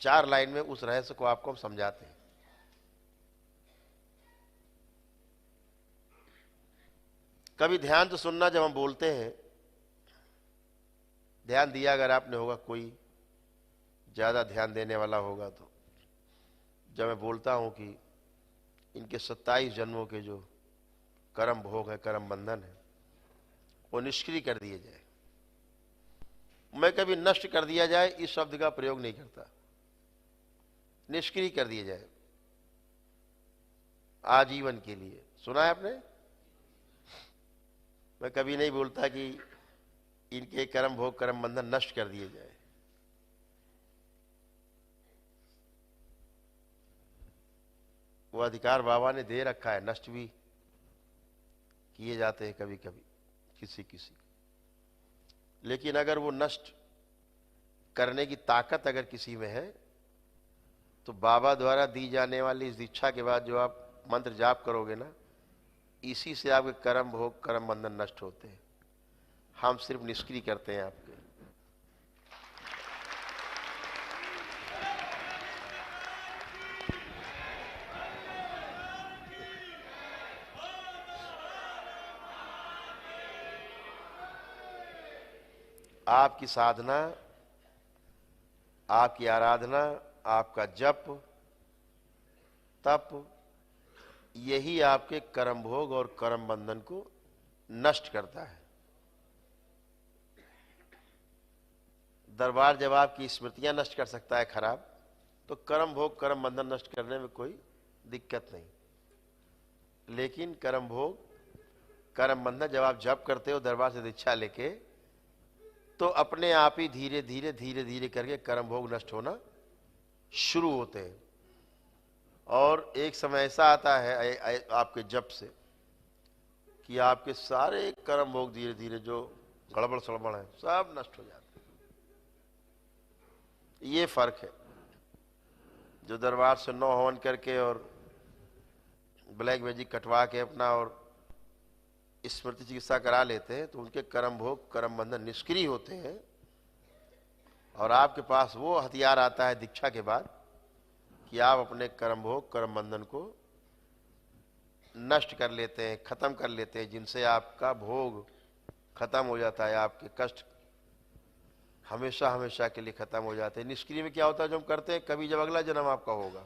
4 line में उस रहस्य को आपको हम समझाते हैं। कभी ध्यान से सुनना, जब हम बोलते हैं, ध्यान दिया अगर आपने होगा, कोई ज्यादा ध्यान देने वाला होगा तो जब मैं बोलता हूं कि इनके 27 जन्मों के जो कर्म भोग है, कर्म बंधन है, वो निष्क्रिय कर दिए जाए। मैं कभी नष्ट कर दिया जाए इस शब्द का प्रयोग नहीं करता, निष्क्रिय कर दिए जाए आजीवन के लिए। सुना है आपने? मैं कभी नहीं बोलता कि इनके कर्म भोग कर्म बंधन नष्ट कर दिए जाए। वो अधिकार बाबा ने दे रखा है, नष्ट भी किए जाते हैं कभी कभी किसी किसी। लेकिन अगर वो नष्ट करने की ताकत अगर किसी में है, तो बाबा द्वारा दी जाने वाली इस दीक्षा के बाद जो आप मंत्र जाप करोगे ना, इसी से आपके कर्म भोग कर्म बंधन नष्ट होते हैं। हम सिर्फ निष्क्रिय करते हैं आपके। आपकी साधना, आपकी आराधना, आपका जप तप, यही आपके कर्म भोग और कर्म बंधन को नष्ट करता है। दरबार जब आपकी स्मृतियां नष्ट कर सकता है खराब, तो कर्म भोग कर्म बंधन नष्ट करने में कोई दिक्कत नहीं। लेकिन कर्म भोग कर्म बंधन जब आप जप करते हो दरबार से दीक्षा लेके, तो अपने आप ही धीरे धीरे धीरे धीरे करके कर्म भोग नष्ट होना शुरू होते हैं। और एक समय ऐसा आता है आपके जप से कि आपके सारे कर्म भोग धीरे धीरे जो गड़बड़ सड़बड़ है सब नष्ट हो जाते हैं। ये फर्क है। जो दरबार से 9 हवन करके और ब्लैक मैजिक कटवा के अपना और स्मृति चिकित्सा करा लेते हैं, तो उनके कर्म भोग कर्म बंधन निष्क्रिय होते हैं। और आपके पास वो हथियार आता है दीक्षा के बाद कि आप अपने कर्म भोग कर्म बंधन को नष्ट कर लेते हैं, खत्म कर लेते हैं, जिनसे आपका भोग खत्म हो जाता है, आपके कष्ट हमेशा हमेशा के लिए खत्म हो जाते हैं। निष्क्रिय में क्या होता है, जो हम करते हैं, कभी जब अगला जन्म आपका होगा